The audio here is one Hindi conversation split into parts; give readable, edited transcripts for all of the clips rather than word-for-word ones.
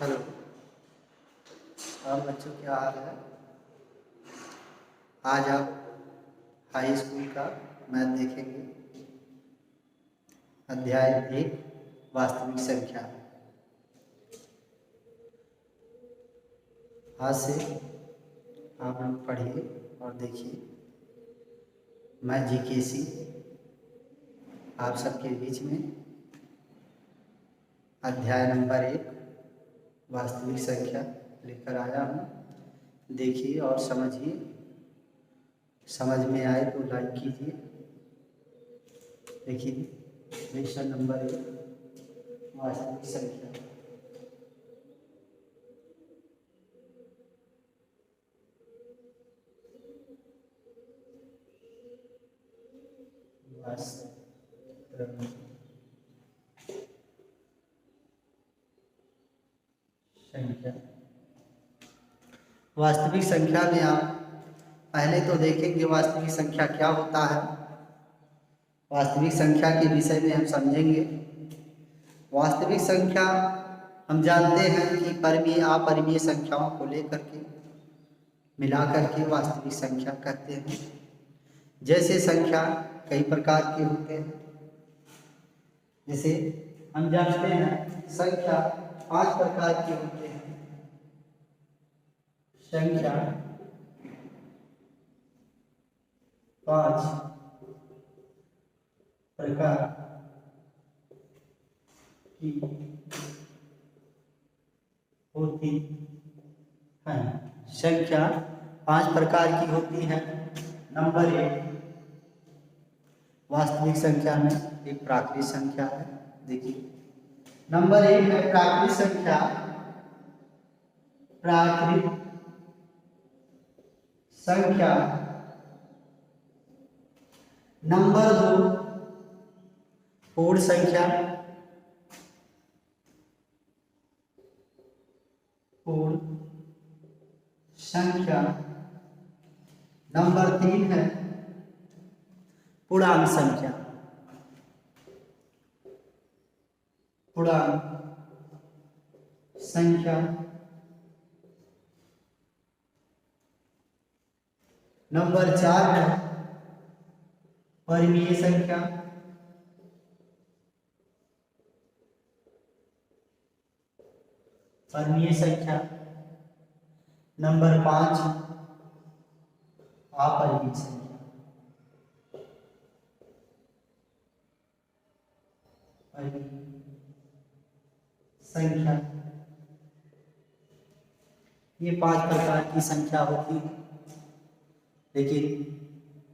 हेलो। और बच्चों क्या हाल है? आज आप हाई स्कूल का मैथ देखेंगे। अध्याय 1 वास्तविक संख्या। आज से आप लोग पढ़िए और देखिए। मैं जीकेसी आप सबके बीच में अध्याय नंबर 1 वास्तविक संख्या लेकर आया हूँ। देखिए और समझिए। समझ में आए तो लाइक कीजिए। देखिए लेक्चर नंबर 1 वास्तविक संख्या। वास्तविक संख्या में आप पहले तो देखेंगे वास्तविक संख्या क्या होता है। वास्तविक संख्या के विषय में हम समझेंगे। वास्तविक संख्या हम जानते हैं कि परिमेय अपरिमेय संख्याओं को लेकर के मिलाकर के वास्तविक संख्या कहते हैं। जैसे संख्या कई प्रकार के होते हैं। जैसे हम जानते हैं संख्या 5 प्रकार के होते हैं। संख्या 5 प्रकार की होती है। संख्या 5 प्रकार की होती है। नंबर 1 वास्तविक संख्या में एक प्राकृतिक संख्या है। देखिए नंबर 1 है प्राकृतिक संख्या। प्राकृतिक संख्या। नंबर 2 पूर्ण संख्या। पूर्ण संख्या। नंबर 3 है पूर्णांक संख्या। पूर्णांक संख्या। नंबर 4 है परिमेय संख्या। परिमेय संख्या। नंबर 5 अपरिमेय संख्या। संख्या ये 5 प्रकार की संख्या होती है। लेकिन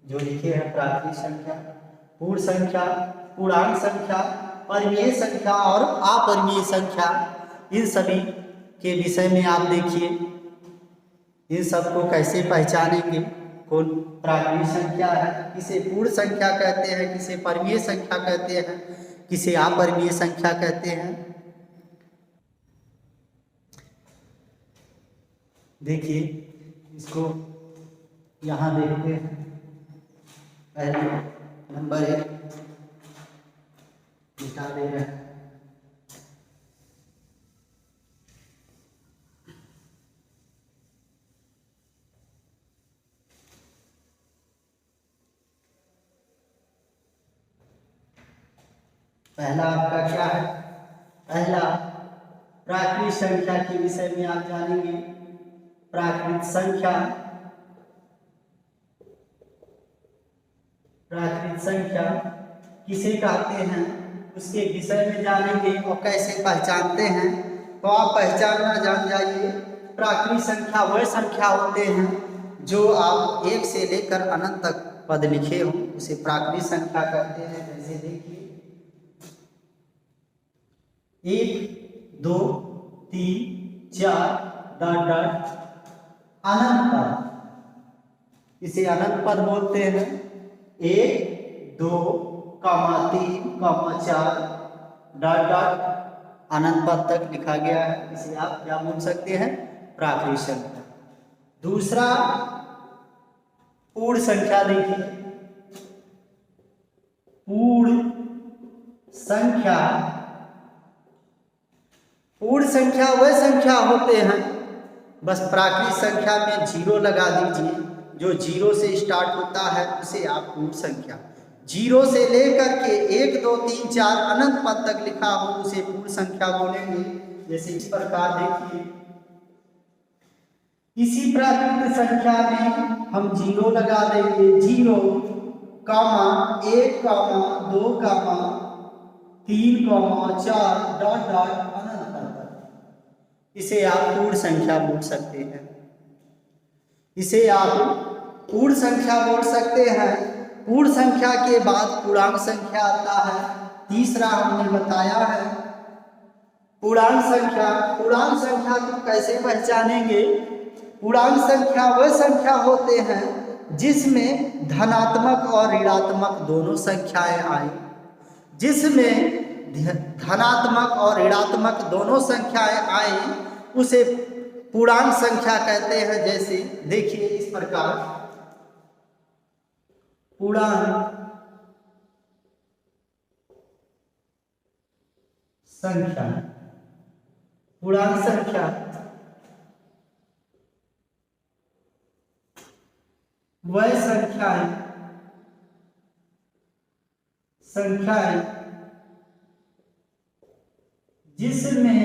जो लिखे हैं प्राकृतिक संख्या, पूर्ण संख्या, पूर्णांक संख्या, परिमेय संख्या और अपरिमेय संख्या, इन सभी के विषय में आप देखिए। इन सबको कैसे पहचानेंगे? कौन प्राकृतिक संख्या है, किसे पूर्ण संख्या कहते हैं, किसे परिमेय संख्या कहते हैं, किसे अपरिमेय संख्या कहते हैं। देखिए इसको यहाँ देखते हैं। पहले नंबर 1 मिटा दे रहे हैं। पहला आपका क्या है? पहला प्राकृतिक संख्या के विषय में आप जानेंगे। प्राकृतिक संख्या। प्राकृतिक संख्या किसे कहते हैं उसके विषय में जानेंगे और कैसे पहचानते हैं। तो आप पहचानना जान जाइए। प्राकृतिक संख्या वह संख्या होते हैं जो आप 1 से लेकर अनंत तक पद लिखे हो, उसे प्राकृतिक संख्या कहते हैं। जैसे देखिए 1 2 3 4 डॉट डॉट अनंत पद, इसे अनंत पद बोलते हैं। 1 2 3 4 डॉट डॉट अनंत पद तक लिखा गया है। इसे आप क्या बोल सकते हैं? प्राकृतिक संख्या। दूसरा पूर्ण संख्या। देखिए पूर्ण संख्या पूर्ण संख्या वह संख्या होते हैं, बस प्राकृत संख्या में जीरो लगा दीजिए, जो जीरो से स्टार्ट होता है उसे आप पूर्ण संख्या, जीरो से लेकर के 1 2 3 4 अनंत पद तक लिखा हो उसे पूर्ण संख्या बोलेंगे। जैसे इस प्रकार देखिए, इसी प्राकृत संख्या में हम जीरो लगा देंगे, 0, 1, 2, 3, 4 डॉट डॉट अनंत तक। इसे आप पूर्ण संख्या बोल सकते हैं, इसे आप पूर्ण संख्या बोल सकते हैं। पूर्ण संख्या के बाद पूर्णांक संख्या आता है, तीसरा हमने बताया है पूर्णांक संख्या। पूर्णांक संख्या को कैसे पहचानेंगे? पूर्णांक संख्या वह संख्या होते हैं जिसमें धनात्मक और ऋणात्मक दोनों संख्याएं आए, जिसमें धनात्मक और ऋणात्मक दोनों संख्याएं आई उसे पूर्णांक संख्या कहते हैं। जैसे देखिए इस प्रकार, पूर्णांक संख्या, पूर्णांक संख्या वह संख्याएं जिसमें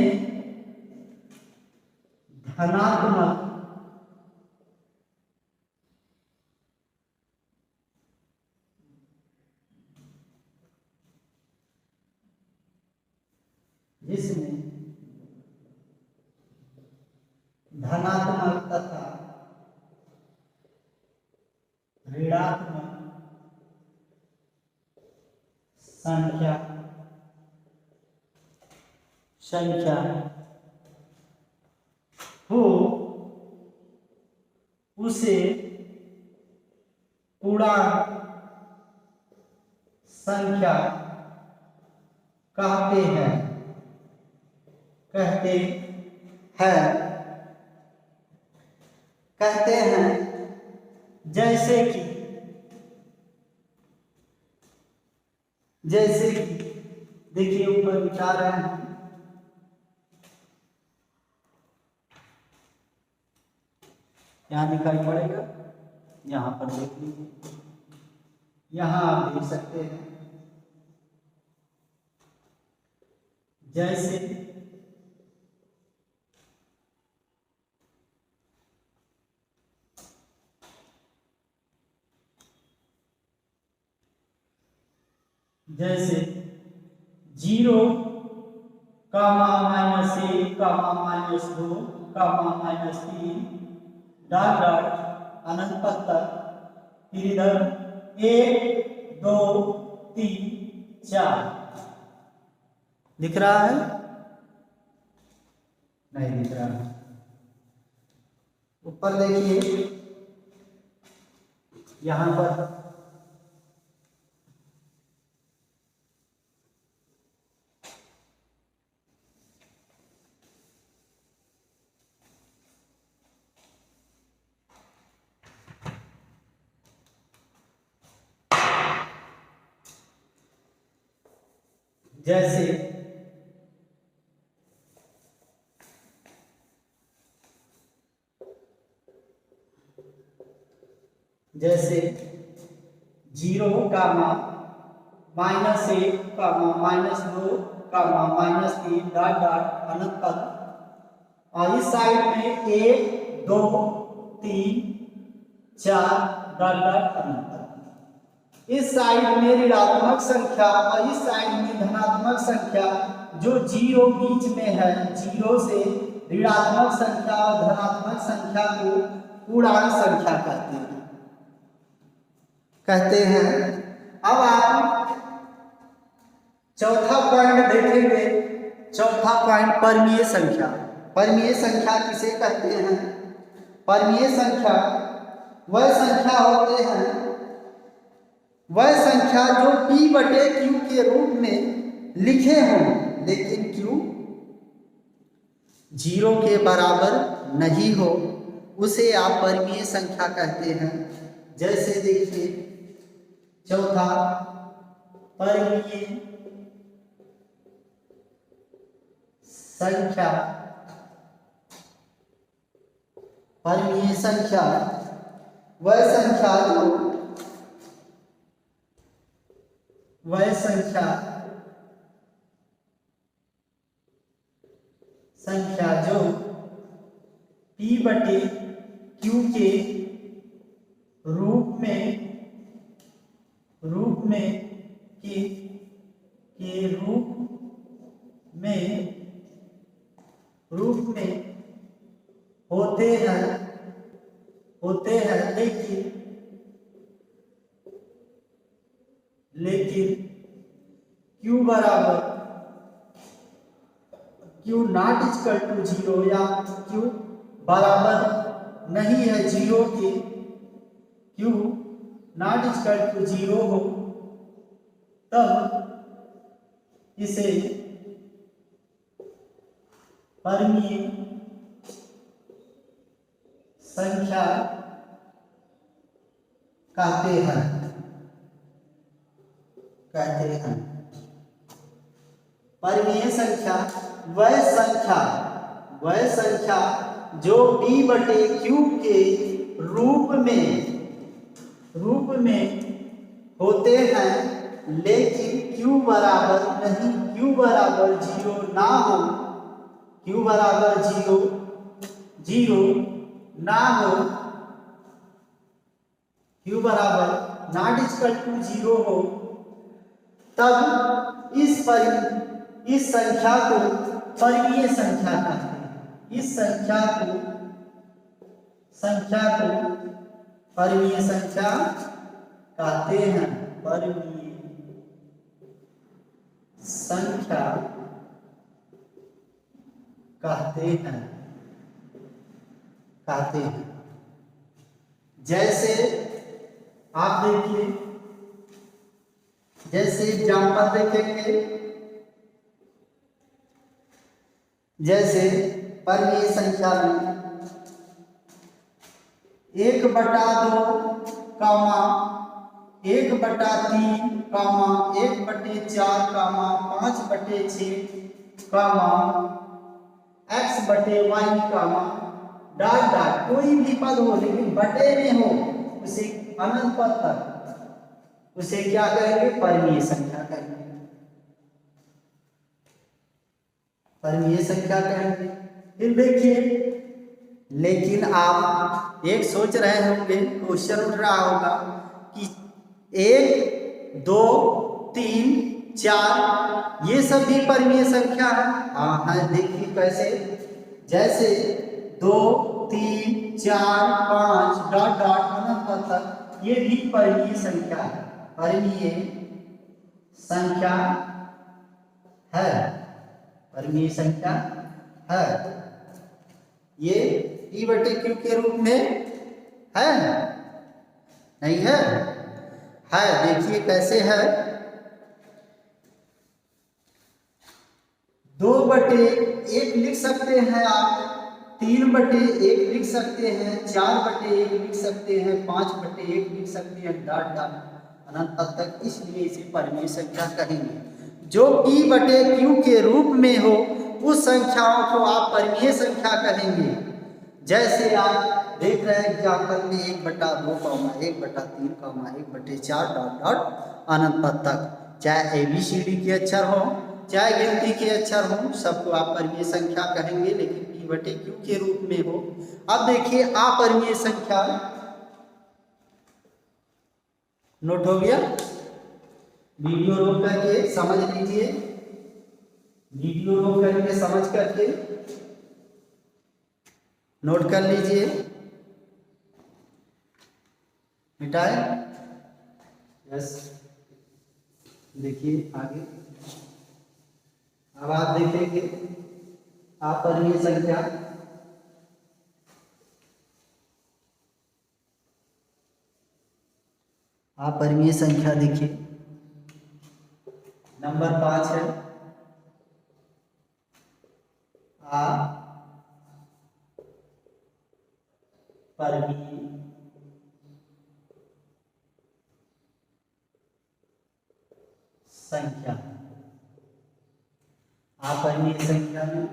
धनात्मक तथा ऋणात्मक संख्या हो उसे पूर्णांक संख्या कहते हैं। जैसे कि देखिए ऊपर बता रहे हैं, यहाँ दिखाई पड़ेगा, यहाँ पर देख लीजिए, यहाँ आप देख सकते हैं। जैसे जैसे 0, -1, -2, -3 डॉट डॉट अनंत पद तक, फिर इधर 1 2 3 4 दिख रहा है? नहीं दिख रहा है। ऊपर देखिए, यहां पर जैसे जैसे 0, -1, -2, -3 डॉट डॉट अनंत तक, और इस साइड में 1 2 3 4 डॉट डॉट अनंत तक। इस साइड में ऋणात्मक संख्या और इस साइड में धनात्मक संख्या, जो 0 बीच में है, 0 से ऋणात्मक संख्या और धनात्मक संख्या को पूर्णांक संख्या कहते हैं। अब आप चौथा पॉइंट देखेंगे। चौथा पॉइंट परमीय संख्या। परमीय संख्या किसे कहते हैं? परमीय संख्या वह संख्या होते हैं, वह संख्या जो P/Q के रूप में लिखे हों, लेकिन Q 0 के बराबर नहीं हो, उसे आप परमीय संख्या कहते हैं। जैसे देखिए चौथा, परमीय संख्या, परिमेय संख्या वह संख्या जो P बटे Q के रूप में होते हैं लेकिन Q नॉट इक्वल टू 0 या Q बराबर नहीं है 0 के, Q नॉट इक्वल टू 0 हो तब इसे परिमेय संख्या कहते हैं। परिमेय संख्या वह संख्या जो P बटे Q के रूप में होते हैं लेकिन Q बराबर 0 ना हो, Q बराबर 0 ना हो, Q बराबर नॉट इक्वल टू 0 हो तब इस संख्या को परिमेय संख्या कहते हैं। इस संख्या को परिमेय संख्या कहते हैं। परिमेय संख्या कहते हैं। जैसे आप देखिए, जैसे एग्जाम्पल देखेंगे, जैसे परिमेय संख्या में 1/2, 1/3, 1/4, 5/6, x/y, कोई भी पद हो लेकिन बटे में हो उसे अनंत पद तक उसे क्या कहेंगे? परिमेय संख्या कहेंगे। फिर देखिए, लेकिन आप एक सोच रहे होंगे, क्वेश्चन उठ रहा होगा कि 1, 2, 3, 4 ये सब भी परिमेय संख्या है। हाँ, देखिए कैसे, जैसे 2, 3, 4, 5 अनंत तक ये भी परिमेय संख्या है। परिमेय संख्या है। ये P बटे Q के रूप में है, नहीं है? देखिए कैसे है। 2/1 लिख सकते हैं आप, 3/1 लिख सकते हैं, 4/1 लिख सकते हैं, 5/1 लिख सकते हैं, अनंत तक। इसलिए इसे परिमेय संख्या कहेंगे। जो P बटे Q के रूप में हो उस संख्याओं को आप परिमेय संख्या कहेंगे। जैसे आप देख रहे हैं एग्जाम्पल में 1/2, 1/3, 1/4 अनंत तक, चाहे ABCD के अक्षर हो, चाहे गिनती के अक्षर हो, सबको आप परिमेय संख्या कहेंगे लेकिन P बटे Q के रूप में हो। अब देखिए अपरिमेय संख्या, नोट हो गया? वीडियो रोक करके समझ लीजिए, वीडियो रोक करके समझ करके नोट कर लीजिए। मिटाए? यस। देखिए आगे, अब आप देखेंगे अपरिमेय संख्या। अपरिमेय संख्या देखिए नंबर 5 है। अपरिमेय संख्या। अपरिमेय संख्या में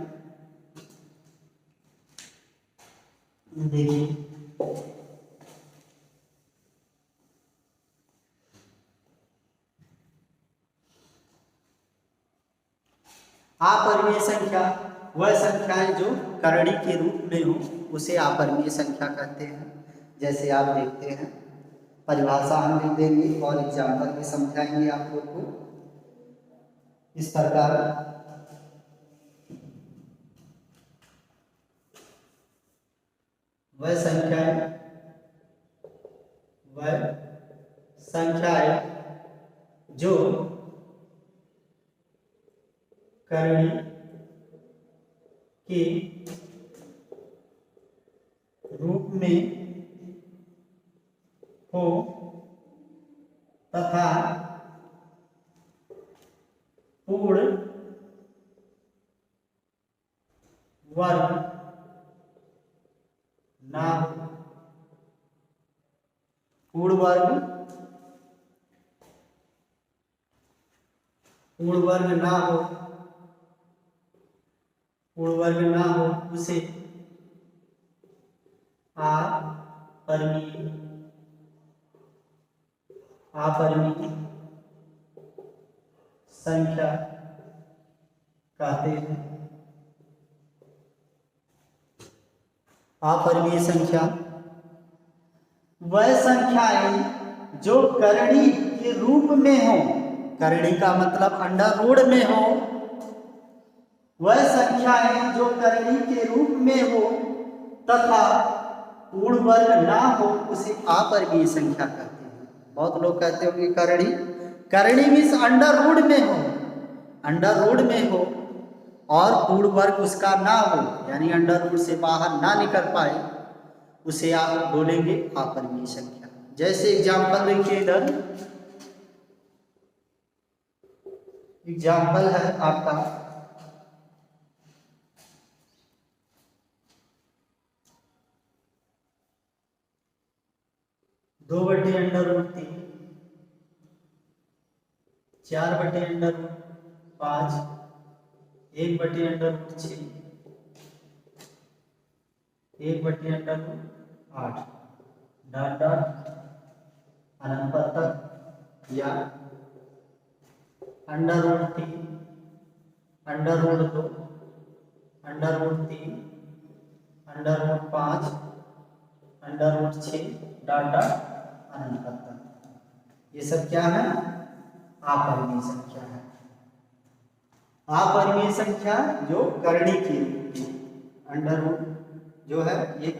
देखिए अपरिमेय संख्या वह संख्याएं जो करड़ी के रूप में हो उसे अपरिमेय संख्या कहते हैं। जैसे आप देखते हैं परिभाषा हम लिख देंगे और एग्जाम्पल भी समझाएंगे आप लोग को इस प्रकार। वह संख्याएं जो करड़ी के रूप में हो तथा पूर्ण वर्ग ना हो। पूर्ण वर्ग ना हो उसे अपरिमेय संख्या कहते हैं। अपरिमेय संख्या वह संख्याएं जो करड़ी के रूप में हो, करड़ी का मतलब अंडर रूट में हो, वह संख्याएं जो करड़ी के रूप में हो तथा पूर्ण वर्ग ना हो उसे अपरिमेय संख्या कहते हैं। बहुत लोग कहते हो कि करड़ी मीन्स अंडर रूट में हो और पूर्ण वर्ग उसका ना हो, यानी अंडर रूट से बाहर ना निकल पाए, उसे आप बोलेंगे अपरिमेय संख्या। जैसे एग्जाम्पल देखिए इधर, एग्जाम्पल है आपका 2/√3, 4/√5, 1/√6, 1/8 डॉट डॉट अनंत तक, या √3, √2, √3, √5, √6 डॉट डॉट अनंत तक। ये सब क्या है? अपरिमेय संख्या है। अपरिमेय संख्या जो करड़ी की अंडर रूट जो है, ये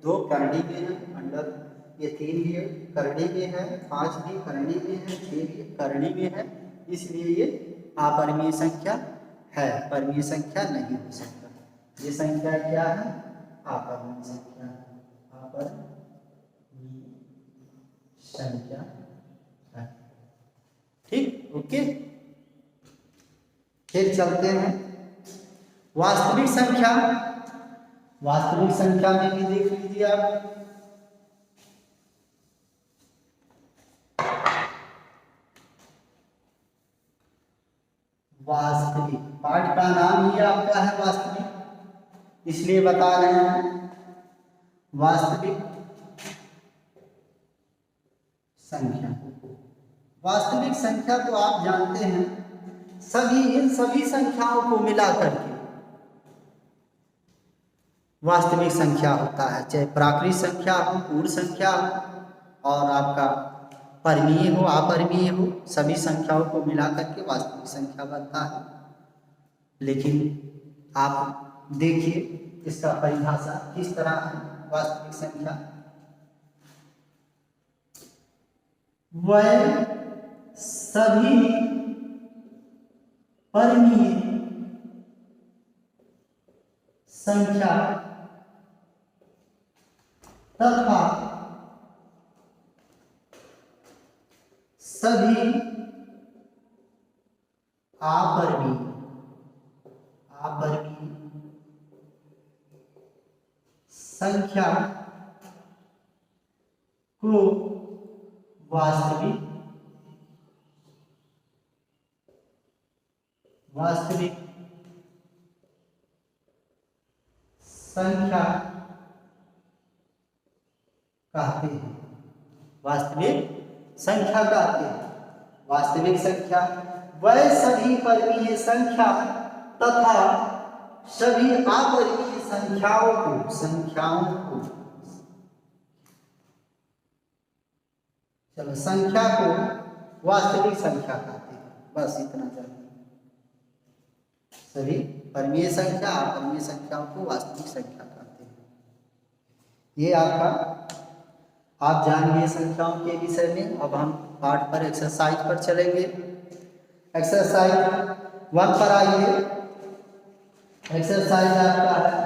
2 करड़ी में है, अंडर ये 3 भी करड़ी में है, 5 भी करड़ी में है, 6 भी करड़ी में है, इसलिए ये अपरिमेय संख्या है, परिमेय संख्या नहीं हो सकता। ये संख्या क्या है? अपरिमेय संख्या है, अपरिमेय संख्या है। ठीक, ओके। फिर चलते हैं वास्तविक संख्या। वास्तविक संख्या में भी देख लीजिए आप, वास्तविक पाठ का नाम ही आपका है वास्तविक, इसलिए बता रहे हैं वास्तविक संख्या। वास्तविक संख्या तो आप जानते हैं इन सभी संख्याओं को मिलाकर के वास्तविक संख्या होता है, चाहे प्राकृत संख्या हो, पूर्ण संख्या हो और आपका परिमेय हो, अपरिमेय हो, सभी संख्याओं को मिलाकर के वास्तविक संख्या बनता है। लेकिन आप देखिए इसका परिभाषा किस तरह है। वास्तविक संख्या वह सभी परिमेय संख्या तथा सभी अपरिमेय संख्या को वास्तविक संख्या कहते हैं, वास्तविक संख्या कहते हैं। वास्तविक संख्या वह सभी परिमेय संख्या तथा सभी अपरिमेय संख्याओं को चलो संख्या को वास्तविक संख्या कहते हैं। बस इतना चाहिए। सभी परिमेय संख्या अपरिमेय संख्याओं को वास्तविक संख्या कहते हैं। ये आपका आप जानिए संख्याओं के विषय में। अब हम पाठ पर एक्सरसाइज पर चलेंगे। एक्सरसाइज 1 पर आइए। एक्सरसाइज आपका है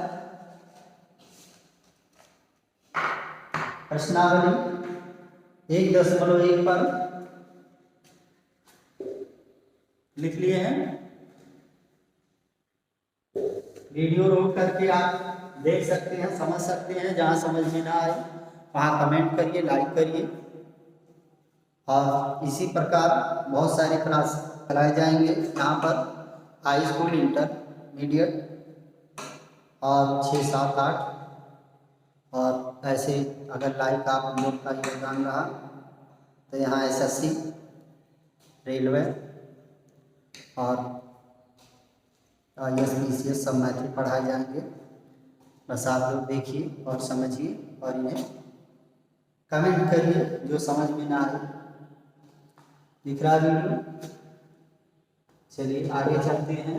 प्रश्नावली 1.1 पर लिख लिए हैं। वीडियो रोक करके आप देख सकते हैं, समझ सकते हैं। जहाँ समझ में ना आए वहाँ कमेंट करिए, लाइक करिए। और इसी प्रकार बहुत सारे क्लास कराए जाएंगे यहाँ पर, हाई स्कूल, इंटरमीडिएट और 6, 7, 8। और ऐसे अगर लाइक आप लोग का योगदान रहा तो यहाँ SSC, रेलवे और IAS PCS सब मैथिली पढ़ाए जाएंगे। बस आप लोग देखिए और समझिए और इन्हें कमेंट करिए जो समझ में ना आए। दिख रहा वीडियो? चलिए आगे चलते हैं।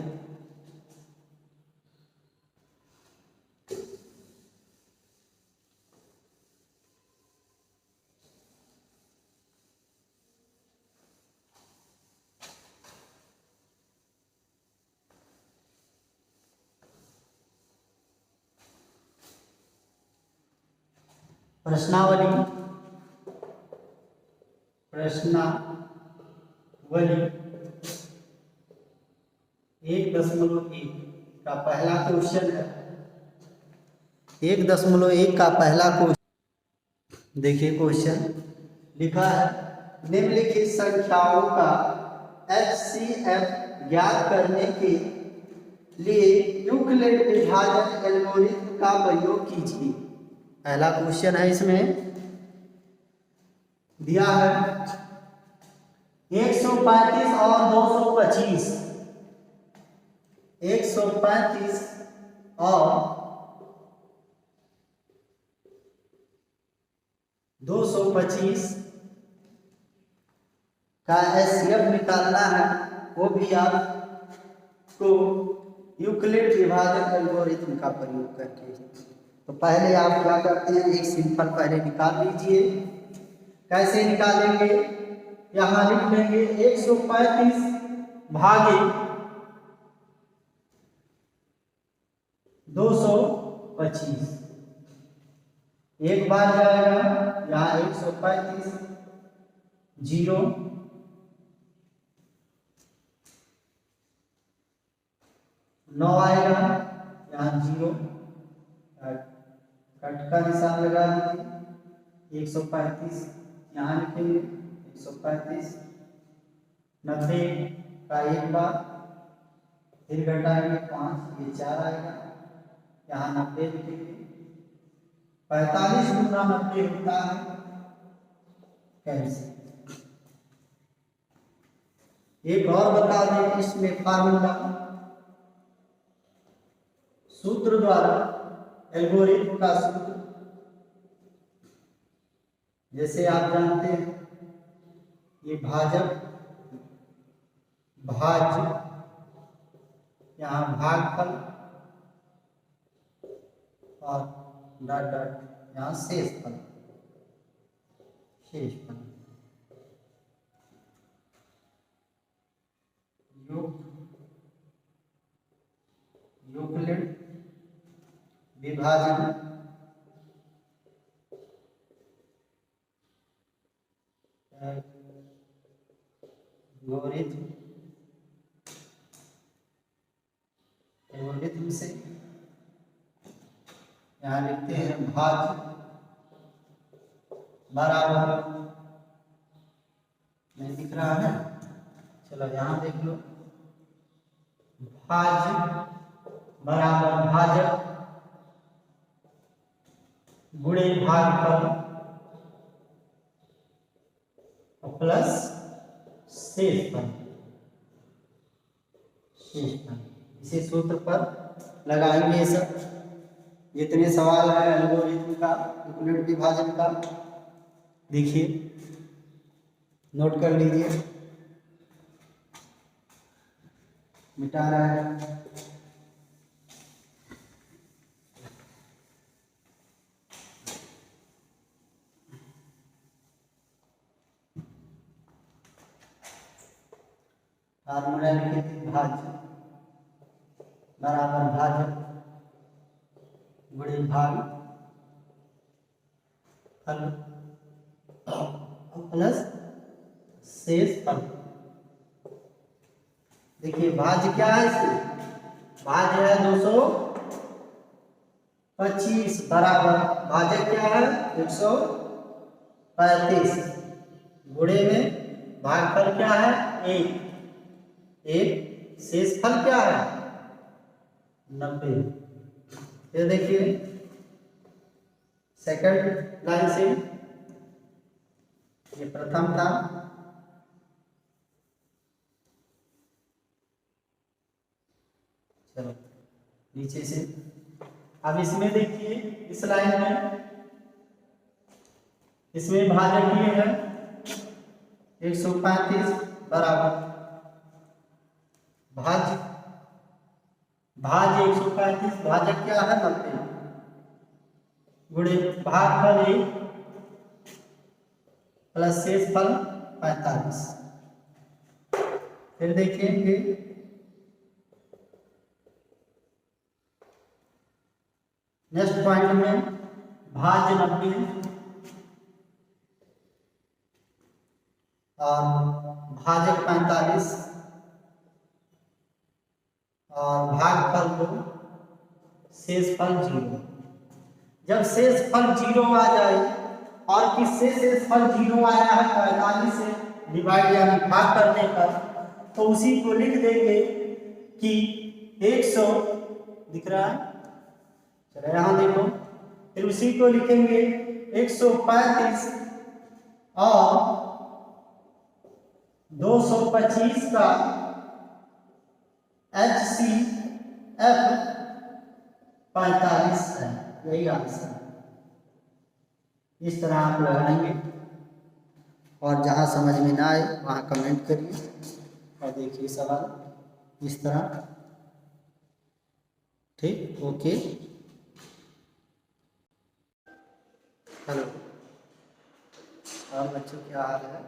प्रश्नावली 1.1 का पहला क्वेश्चन है। 1.1 का पहला क्वेश्चन देखिए। क्वेश्चन लिखा है, निम्नलिखित संख्याओं का HCF ज्ञात करने के लिए यूक्लिड विभाजन एल्गोरिथ्म का प्रयोग कीजिए। पहला क्वेश्चन है, इसमें दिया है 135 और 225। 135 और 225 का HCF निकालना है, वो भी आपको यूक्लिड विभाजन एल्गोरिथ्म का प्रयोग करके। तो पहले आप क्या करते हैं, एक सिंपल पहले निकाल लीजिए। कैसे निकालेंगे? यहाँ लिख लेंगे 135 भागे 225। एक बार जाएगा यहाँ 135 0 9 आएगा, यहाँ 0 कट का निशान लगा दीजिए। 135 यहाँ लिखेंगे 135। 90 का एक बार, फिर घटाएंगे 5, ये 4 आएगा, यहाँ 90 लिखेंगे। 45 गुना 90 होता है कैसे? एक और बता दें इसमें फार्मूला, सूत्र द्वारा, एल्गोरिथ्म का सूत्र जैसे आप जानते हैं, ये भाजक भाज्य, यहाँ भागफल और डॉट डॉट यहाँ शेषफल। यूक्लिड विभाजन एल्गोरिथ्म से यहाँ लिखते हैं भाज्य बराबर, नहीं दिख रहा है? चलो यहाँ देख लो, भाज्य बराबर भाजक गुणे भागफल और प्लस शेष फल, इसी सूत्र पर लगाएंगे। ये सब जितने सवाल है एल्गोरिथम का, यूक्लिड विभाजन का, देखिए नोट कर लीजिए। मिटा रहा है। फार्मूला लिखिए, भाज्य बराबर भाजक गुणे भाग फल प्लस शेष फल। देखिए भाज्य क्या है, इसमें भाज्य है 225 बराबर भाजक क्या है 135, गुणे में भागफल क्या है 1, शेष फल क्या है 90। फिर देखिए सेकंड लाइन से, ये प्रथम था, चलो नीचे से। अब इसमें देखिए इस लाइन में, इसमें भाजक ये है 135 बराबर भाज्य 135, भाजक क्या है 90, गुणे भागफल 1 प्लस शेष फल 45। फिर देखिए नेक्स्ट पॉइंट में भाज्य 90 और भाजक 45 और भागफल 2, शेष फल 0। जब शेष फल 0 आ जाए, और किससे शेष फल 0 आया है 45 से डिवाइड यानी भाग करने पर, तो उसी को लिख देंगे कि 100 दिख रहा है, चलो यहां देखो, फिर उसी को लिखेंगे 135 और 225 का HCF 45 है, यही आंसर। इस तरह आप लगाएंगे, और जहां समझ में ना आए वहां कमेंट करिए। और देखिए सवाल इस तरह, ठीक, ओके। हेलो, और बच्चों क्या हाल है?